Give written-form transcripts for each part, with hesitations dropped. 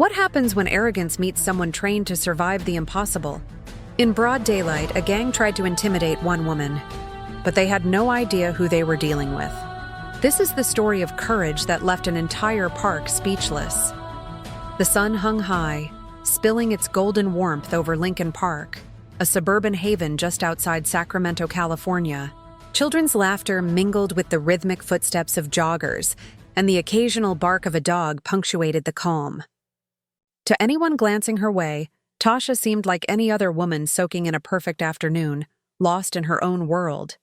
What happens when arrogance meets someone trained to survive the impossible? In broad daylight, a gang tried to intimidate one woman, but they had no idea who they were dealing with. This is the story of courage that left an entire park speechless. The sun hung high, spilling its golden warmth over Lincoln Park, a suburban haven just outside Sacramento, California. Children's laughter mingled with the rhythmic footsteps of joggers, and the occasional bark of a dog punctuated the calm. To anyone glancing her way, Tasha seemed like any other woman soaking in a perfect afternoon, lost in her own world.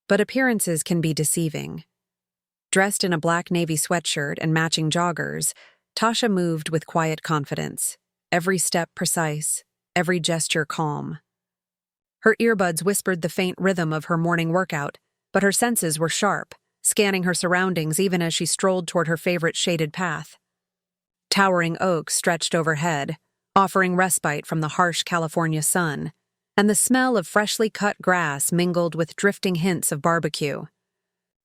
But appearances can be deceiving. Dressed in a black navy sweatshirt and matching joggers, Tasha moved with quiet confidence, every step precise, every gesture calm. Her earbuds whispered the faint rhythm of her morning workout, but her senses were sharp, scanning her surroundings even as she strolled toward her favorite shaded path. Towering oaks stretched overhead, offering respite from the harsh California sun, and the smell of freshly cut grass mingled with drifting hints of barbecue.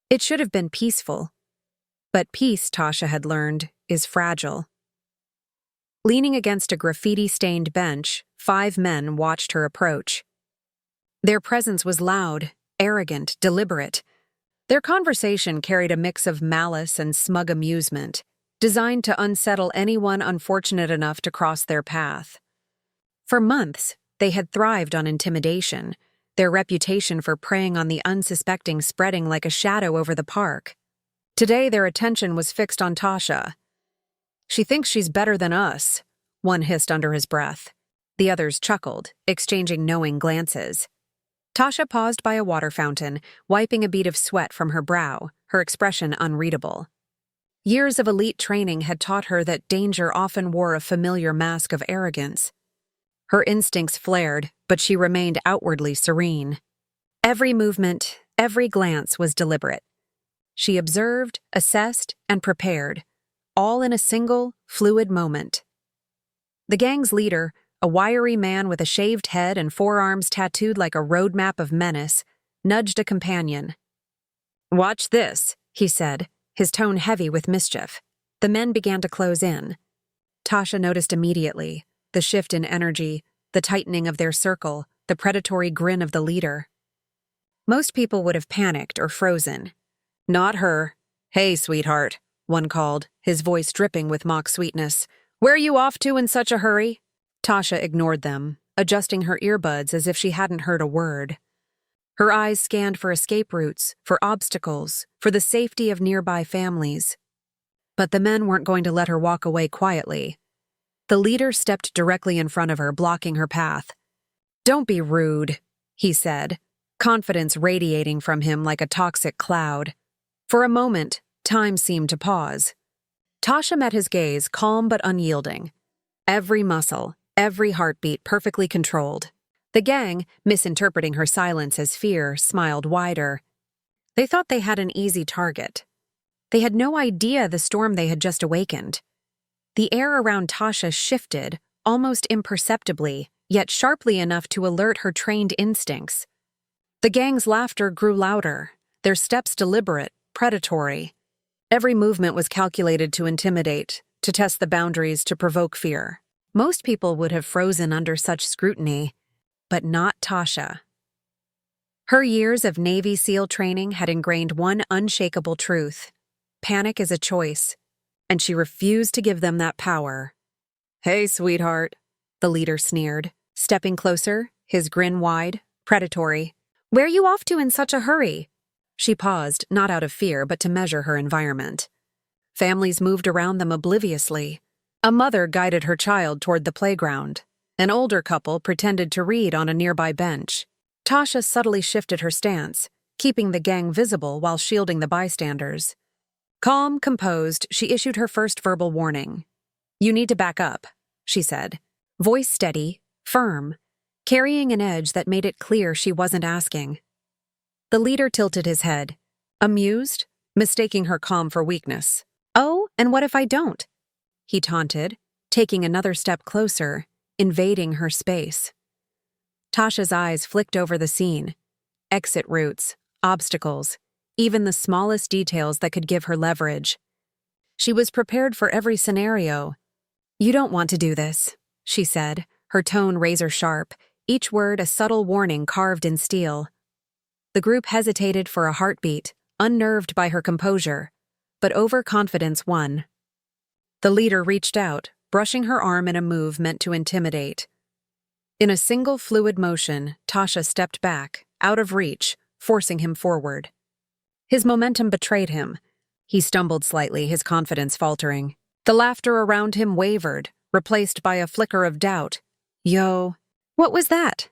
It should have been peaceful, but peace, Tasha had learned, is fragile. Leaning against a graffiti-stained bench, 5 men watched her approach. Their presence was loud, arrogant, deliberate. Their conversation carried a mix of malice and smug amusement, designed to unsettle anyone unfortunate enough to cross their path. For months, they had thrived on intimidation, their reputation for preying on the unsuspecting spreading like a shadow over the park. Today, their attention was fixed on Tasha. "She thinks she's better than us," one hissed under his breath. The others chuckled, exchanging knowing glances. Tasha paused by a water fountain, wiping a bead of sweat from her brow, her expression unreadable. Years of elite training had taught her that danger often wore a familiar mask of arrogance. Her instincts flared, but she remained outwardly serene. Every movement, every glance was deliberate. She observed, assessed, and prepared, all in a single, fluid moment. The gang's leader, a wiry man with a shaved head and forearms tattooed like a roadmap of menace, nudged a companion. "Watch this," he said, his tone heavy with mischief. The men began to close in. Tasha noticed immediately the shift in energy, the tightening of their circle, the predatory grin of the leader. Most people would have panicked or frozen. Not her. "Hey, sweetheart," one called, his voice dripping with mock sweetness. "Where are you off to in such a hurry?" Tasha ignored them, adjusting her earbuds as if she hadn't heard a word. Her eyes scanned for escape routes, for obstacles, for the safety of nearby families. But the men weren't going to let her walk away quietly. The leader stepped directly in front of her, blocking her path. "Don't be rude," he said, confidence radiating from him like a toxic cloud. For a moment, time seemed to pause. Tasha met his gaze, calm but unyielding. Every muscle, every heartbeat perfectly controlled. The gang, misinterpreting her silence as fear, smiled wider. They thought they had an easy target. They had no idea the storm they had just awakened. The air around Tasha shifted, almost imperceptibly, yet sharply enough to alert her trained instincts. The gang's laughter grew louder, their steps deliberate, predatory. Every movement was calculated to intimidate, to test the boundaries, to provoke fear. Most people would have frozen under such scrutiny, but not Tasha. Her years of Navy SEAL training had ingrained one unshakable truth: panic is a choice, and she refused to give them that power. "Hey, sweetheart," the leader sneered, stepping closer, his grin wide, predatory. "Where you off to in such a hurry?" She paused, not out of fear, but to measure her environment. Families moved around them obliviously. A mother guided her child toward the playground. An older couple pretended to read on a nearby bench. Tasha subtly shifted her stance, keeping the gang visible while shielding the bystanders. Calm, composed, she issued her first verbal warning. "You need to back up," she said, voice steady, firm, carrying an edge that made it clear she wasn't asking. The leader tilted his head, amused, mistaking her calm for weakness. "Oh, and what if I don't?" he taunted, taking another step closer, invading her space. Tasha's eyes flicked over the scene. Exit routes, obstacles, even the smallest details that could give her leverage. She was prepared for every scenario, "You don't want to do this," she said, her tone razor-sharp, each word a subtle warning carved in steel. The group hesitated for a heartbeat, unnerved by her composure, but overconfidence won. The leader reached out, brushing her arm in a move meant to intimidate. In a single fluid motion, Tasha stepped back, out of reach, forcing him forward. His momentum betrayed him. He stumbled slightly, his confidence faltering. The laughter around him wavered, replaced by a flicker of doubt. "Yo, what was that?"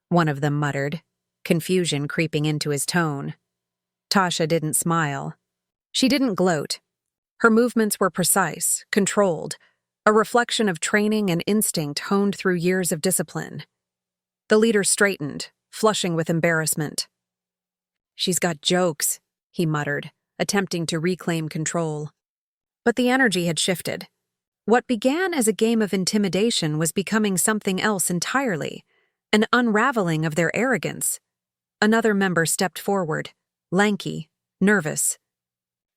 one of them muttered, confusion creeping into his tone. Tasha didn't smile. She didn't gloat. Her movements were precise, controlled, a reflection of training and instinct honed through years of discipline. The leader straightened, flushing with embarrassment. "She's got jokes," he muttered, attempting to reclaim control. But the energy had shifted. What began as a game of intimidation was becoming something else entirely, an unraveling of their arrogance. Another member stepped forward, lanky, nervous.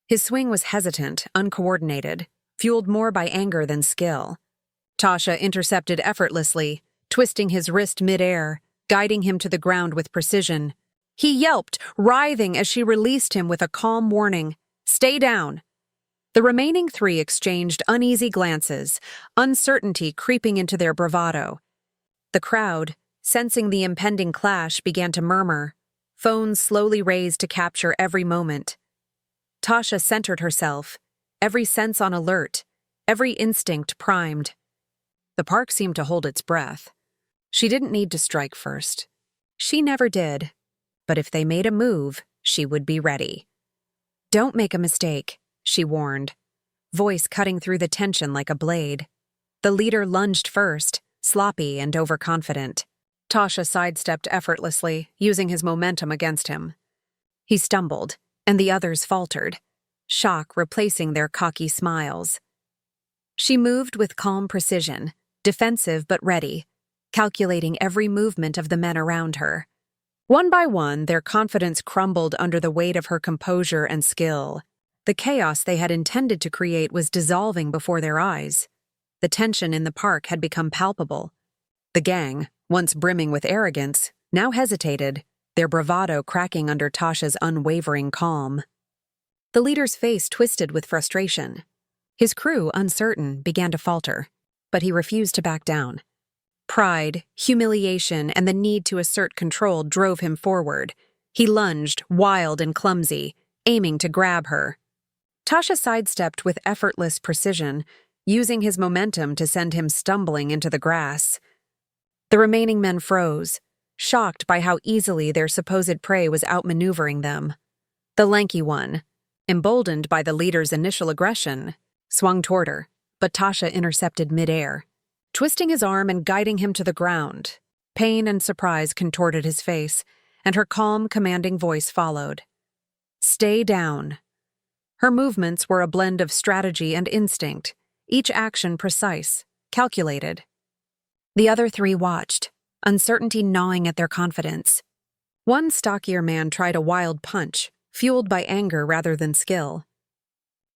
His swing was hesitant, uncoordinated, fueled more by anger than skill. Tasha intercepted effortlessly, twisting his wrist mid-air, guiding him to the ground with precision. He yelped, writhing as she released him with a calm warning, "Stay down." The remaining three exchanged uneasy glances, uncertainty creeping into their bravado. The crowd, sensing the impending clash, began to murmur, phones slowly raised to capture every moment. Tasha centered herself, every sense on alert, every instinct primed. The park seemed to hold its breath. She didn't need to strike first. She never did. But if they made a move, she would be ready. "Don't make a mistake," she warned, voice cutting through the tension like a blade. The leader lunged first, sloppy and overconfident. Tasha sidestepped effortlessly, using his momentum against him. He stumbled, and the others faltered, shock replacing their cocky smiles. She moved with calm precision, defensive but ready, calculating every movement of the men around her. One by one, their confidence crumbled under the weight of her composure and skill. The chaos they had intended to create was dissolving before their eyes. The tension in the park had become palpable. The gang, once brimming with arrogance, now hesitated, their bravado cracking under Tasha's unwavering calm. The leader's face twisted with frustration. His crew, uncertain, began to falter, but he refused to back down. Pride, humiliation, and the need to assert control drove him forward. He lunged, wild and clumsy, aiming to grab her. Tasha sidestepped with effortless precision, using his momentum to send him stumbling into the grass. The remaining men froze, shocked by how easily their supposed prey was outmaneuvering them. The lanky one, emboldened by the leader's initial aggression, swung toward her, but Tasha intercepted midair, twisting his arm and guiding him to the ground. Pain and surprise contorted his face, and her calm, commanding voice followed. "Stay down." Her movements were a blend of strategy and instinct, each action precise, calculated. The other three watched, uncertainty gnawing at their confidence. One stockier man tried a wild punch, fueled by anger rather than skill.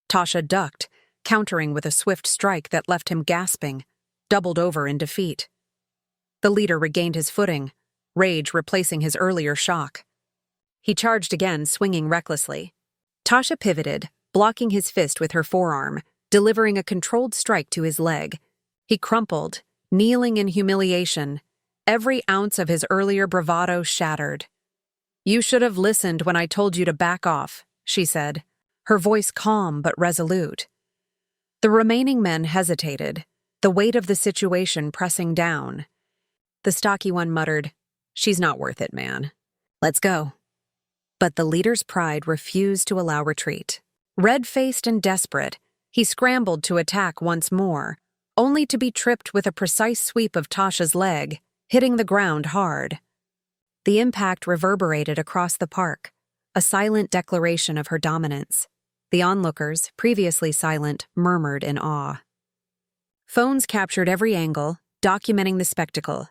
Tasha ducked, countering with a swift strike that left him gasping, doubled over in defeat. The leader regained his footing, rage replacing his earlier shock. He charged again, swinging recklessly. Tasha pivoted, blocking his fist with her forearm, delivering a controlled strike to his leg. He crumpled, kneeling in humiliation, every ounce of his earlier bravado shattered. "You should have listened when I told you to back off," she said, her voice calm but resolute. The remaining men hesitated, the weight of the situation pressing down. The stocky one muttered, "She's not worth it, man. Let's go." But the leader's pride refused to allow retreat. Red-faced and desperate, he scrambled to attack once more, only to be tripped with a precise sweep of Tasha's leg, hitting the ground hard. The impact reverberated across the park, a silent declaration of her dominance. The onlookers, previously silent, murmured in awe. Phones captured every angle, documenting the spectacle.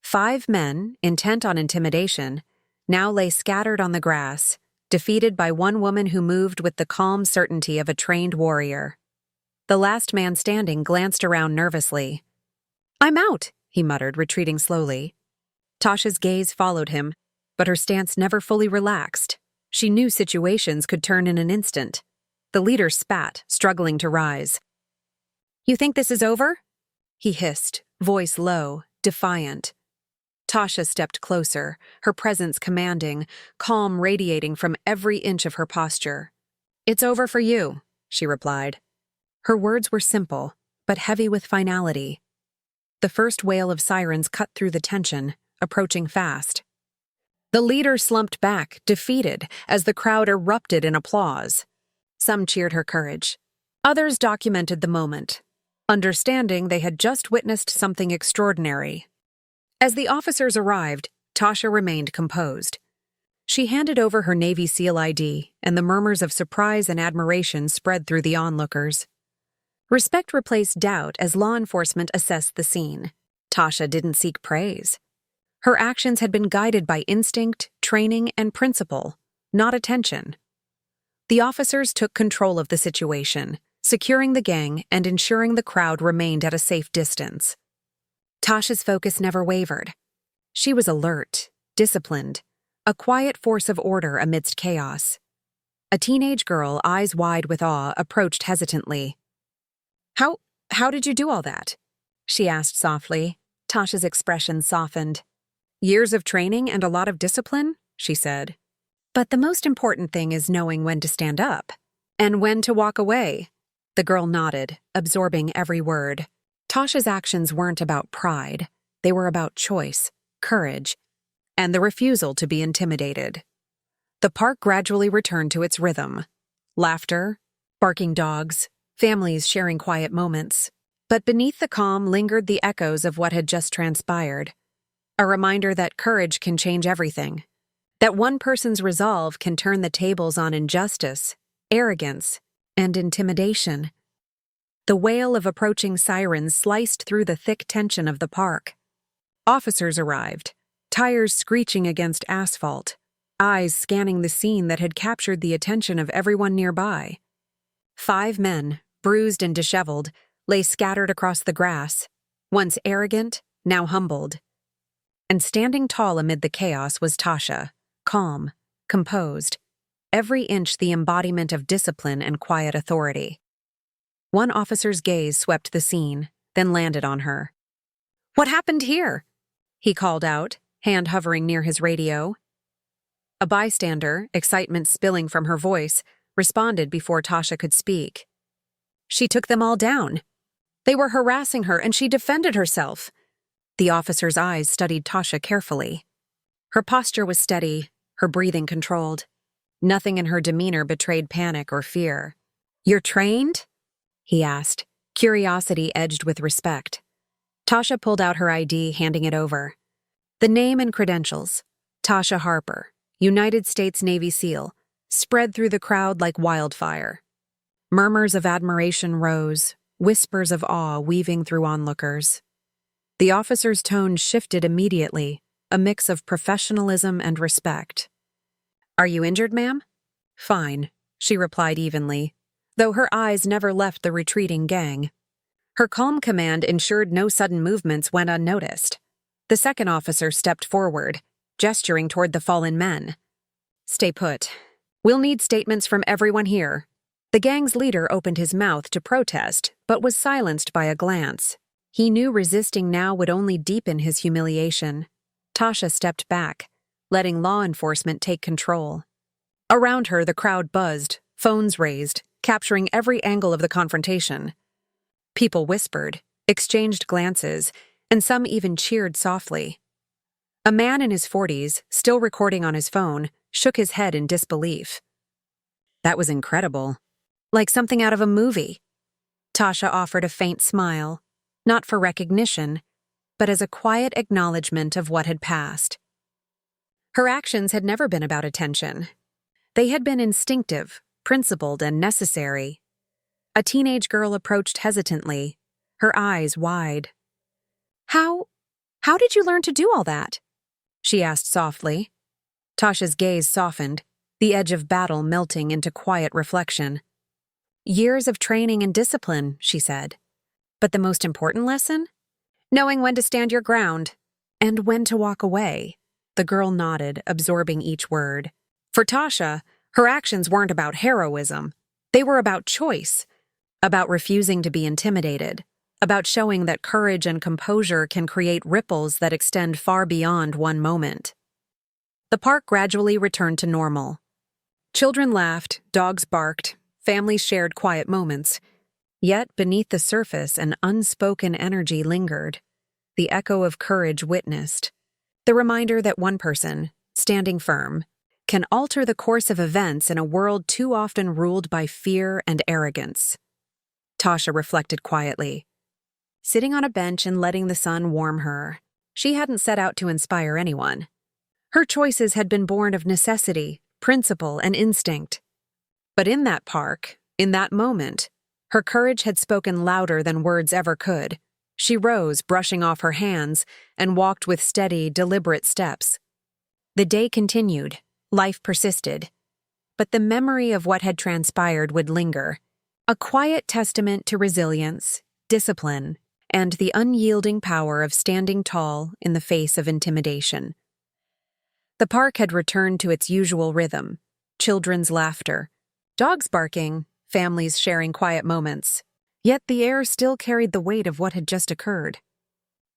5 men, intent on intimidation, now lay scattered on the grass, defeated by one woman who moved with the calm certainty of a trained warrior. The last man standing glanced around nervously. "I'm out," he muttered, retreating slowly. Tasha's gaze followed him, but her stance never fully relaxed. She knew situations could turn in an instant. The leader spat, struggling to rise. "You think this is over?" he hissed, voice low, defiant. Tasha stepped closer, her presence commanding, calm radiating from every inch of her posture. "It's over for you," she replied. Her words were simple, but heavy with finality. The first wail of sirens cut through the tension, approaching fast. The leader slumped back, defeated, as the crowd erupted in applause. Some cheered her courage. Others documented the moment, understanding they had just witnessed something extraordinary. As the officers arrived, Tasha remained composed. She handed over her Navy SEAL ID, and the murmurs of surprise and admiration spread through the onlookers. Respect replaced doubt as law enforcement assessed the scene. Tasha didn't seek praise. Her actions had been guided by instinct, training, and principle, not attention. The officers took control of the situation, securing the gang and ensuring the crowd remained at a safe distance. Tasha's focus never wavered. She was alert, disciplined, a quiet force of order amidst chaos. A teenage girl, eyes wide with awe, approached hesitantly. How did you do all that?" she asked softly. Tasha's expression softened. "Years of training and a lot of discipline," she said. "But the most important thing is knowing when to stand up and when to walk away." The girl nodded, absorbing every word. Tasha's actions weren't about pride. They were about choice, courage, and the refusal to be intimidated. The park gradually returned to its rhythm. Laughter, barking dogs, families sharing quiet moments. But beneath the calm lingered the echoes of what had just transpired. A reminder that courage can change everything. That one person's resolve can turn the tables on injustice, arrogance, and intimidation. The wail of approaching sirens sliced through the thick tension of the park. Officers arrived, tires screeching against asphalt, eyes scanning the scene that had captured the attention of everyone nearby. 5 men, bruised and disheveled, lay scattered across the grass, once arrogant, now humbled. And standing tall amid the chaos was Tasha, calm, composed, every inch the embodiment of discipline and quiet authority. One officer's gaze swept the scene, then landed on her. "What happened here?" he called out, hand hovering near his radio. A bystander, excitement spilling from her voice, responded before Tasha could speak. "She took them all down. They were harassing her and she defended herself." The officer's eyes studied Tasha carefully. Her posture was steady, her breathing controlled. Nothing in her demeanor betrayed panic or fear. "You're trained?" he asked, curiosity edged with respect. Tasha pulled out her ID, handing it over. The name and credentials, Tasha Harper, United States Navy SEAL, spread through the crowd like wildfire. Murmurs of admiration rose, whispers of awe weaving through onlookers. The officer's tone shifted immediately, a mix of professionalism and respect. "Are you injured, ma'am?" "Fine," she replied evenly, though her eyes never left the retreating gang. Her calm command ensured no sudden movements went unnoticed. The second officer stepped forward, gesturing toward the fallen men. "Stay put. We'll need statements from everyone here." The gang's leader opened his mouth to protest, but was silenced by a glance. He knew resisting now would only deepen his humiliation. Tasha stepped back, letting law enforcement take control. Around her, the crowd buzzed, phones raised, capturing every angle of the confrontation. People whispered, exchanged glances, and some even cheered softly. A man in his 40s, still recording on his phone, shook his head in disbelief. "That was incredible. Like something out of a movie." Tasha offered a faint smile, not for recognition, but as a quiet acknowledgement of what had passed. Her actions had never been about attention. They had been instinctive, principled, and necessary. A teenage girl approached hesitantly, her eyes wide. How did you learn to do all that?" she asked softly. Tasha's gaze softened, the edge of battle melting into quiet reflection. Years of training and discipline, she said. But the most important lesson? Knowing when to stand your ground and when to walk away. The girl nodded, absorbing each word. For Tasha, her actions weren't about heroism. They were about choice, about refusing to be intimidated, about showing that courage and composure can create ripples that extend far beyond one moment. The park gradually returned to normal. Children laughed, dogs barked, families shared quiet moments. Yet beneath the surface, an unspoken energy lingered. The echo of courage witnessed. The reminder that one person, standing firm, can alter the course of events in a world too often ruled by fear and arrogance. Tasha reflected quietly. Sitting on a bench and letting the sun warm her, she hadn't set out to inspire anyone. Her choices had been born of necessity, principle, and instinct. But in that park, in that moment, her courage had spoken louder than words ever could. She rose, brushing off her hands, and walked with steady, deliberate steps. The day continued, life persisted, but the memory of what had transpired would linger, a quiet testament to resilience, discipline, and the unyielding power of standing tall in the face of intimidation. The park had returned to its usual rhythm, children's laughter, dogs barking, families sharing quiet moments. Yet the air still carried the weight of what had just occurred.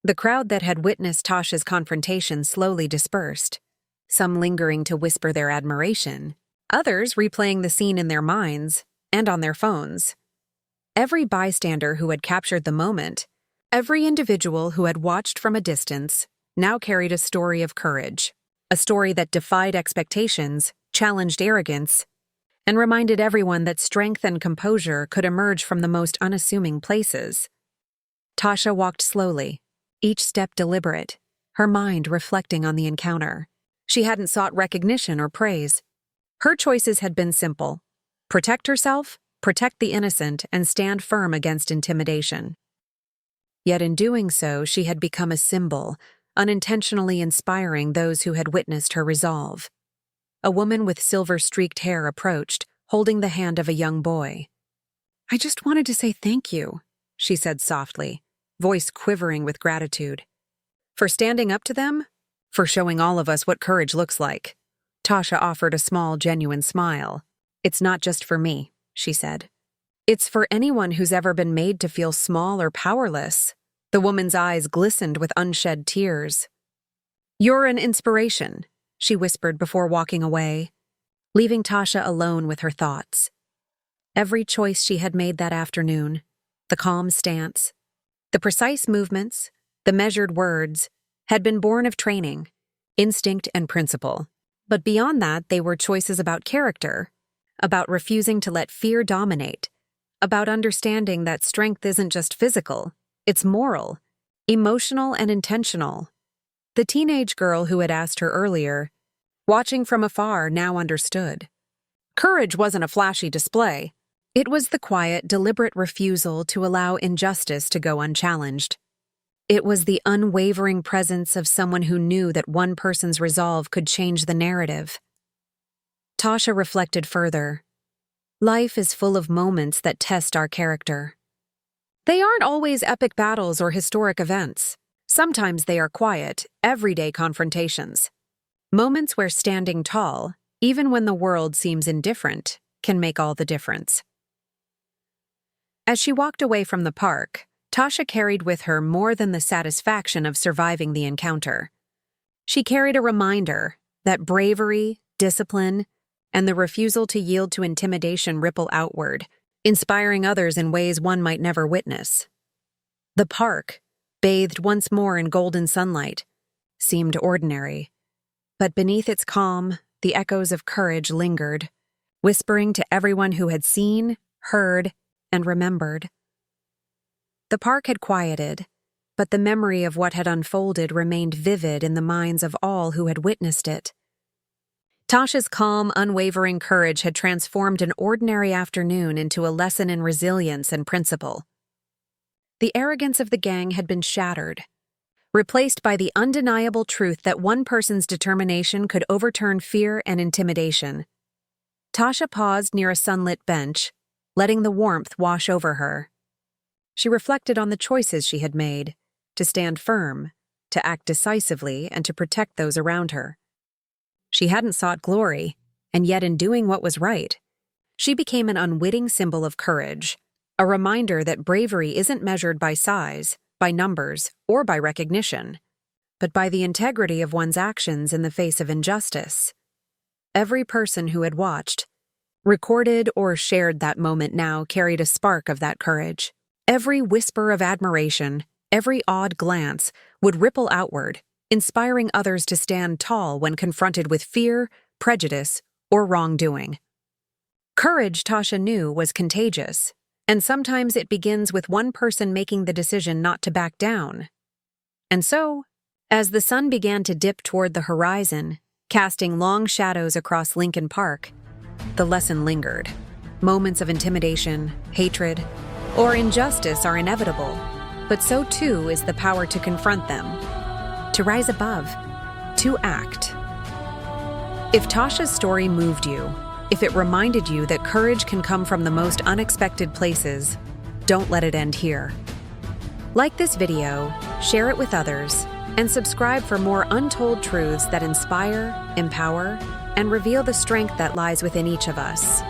The crowd that had witnessed Tasha's confrontation slowly dispersed, some lingering to whisper their admiration, others replaying the scene in their minds and on their phones. Every bystander who had captured the moment, every individual who had watched from a distance, now carried a story of courage, a story that defied expectations, challenged arrogance, and reminded everyone that strength and composure could emerge from the most unassuming places. Tasha walked slowly, each step deliberate, her mind reflecting on the encounter. She hadn't sought recognition or praise. Her choices had been simple: protect herself, protect the innocent, and stand firm against intimidation. Yet in doing so, she had become a symbol, unintentionally inspiring those who had witnessed her resolve. A woman with silver-streaked hair approached, holding the hand of a young boy. "I just wanted to say thank you," she said softly, voice quivering with gratitude. "For standing up to them? For showing all of us what courage looks like." Tasha offered a small, genuine smile. "It's not just for me," she said. "It's for anyone who's ever been made to feel small or powerless." The woman's eyes glistened with unshed tears. "You're an inspiration," she whispered before walking away, leaving Tasha alone with her thoughts. Every choice she had made that afternoon, the calm stance, the precise movements, the measured words, had been born of training, instinct, and principle. But beyond that, they were choices about character, about refusing to let fear dominate, about understanding that strength isn't just physical, it's moral, emotional, and intentional. The teenage girl who had asked her earlier, watching from afar, now understood. Courage wasn't a flashy display. It was the quiet, deliberate refusal to allow injustice to go unchallenged. It was the unwavering presence of someone who knew that one person's resolve could change the narrative. Tasha reflected further. Life is full of moments that test our character. They aren't always epic battles or historic events. Sometimes they are quiet, everyday confrontations. Moments where standing tall, even when the world seems indifferent, can make all the difference. As she walked away from the park, Tasha carried with her more than the satisfaction of surviving the encounter. She carried a reminder that bravery, discipline, and the refusal to yield to intimidation ripple outward, inspiring others in ways one might never witness. The park, bathed once more in golden sunlight, seemed ordinary. But beneath its calm, the echoes of courage lingered, whispering to everyone who had seen, heard, and remembered. The park had quieted, but the memory of what had unfolded remained vivid in the minds of all who had witnessed it. Tasha's calm, unwavering courage had transformed an ordinary afternoon into a lesson in resilience and principle. The arrogance of the gang had been shattered, replaced by the undeniable truth that one person's determination could overturn fear and intimidation. Tasha paused near a sunlit bench, letting the warmth wash over her. She reflected on the choices she had made, to stand firm, to act decisively, and to protect those around her. She hadn't sought glory, and yet in doing what was right, she became an unwitting symbol of courage, a reminder that bravery isn't measured by size, by numbers, or by recognition, but by the integrity of one's actions in the face of injustice. Every person who had watched, recorded, or shared that moment now carried a spark of that courage. Every whisper of admiration, every odd glance would ripple outward, inspiring others to stand tall when confronted with fear, prejudice, or wrongdoing. Courage, Tasha knew, was contagious, and sometimes it begins with one person making the decision not to back down. And so, as the sun began to dip toward the horizon, casting long shadows across Lincoln Park, the lesson lingered. Moments of intimidation, hatred, or injustice are inevitable, but so too is the power to confront them, to rise above, to act. If Tasha's story moved you, if it reminded you that courage can come from the most unexpected places, don't let it end here. Like this video, share it with others, and subscribe for more untold truths that inspire, empower, and reveal the strength that lies within each of us.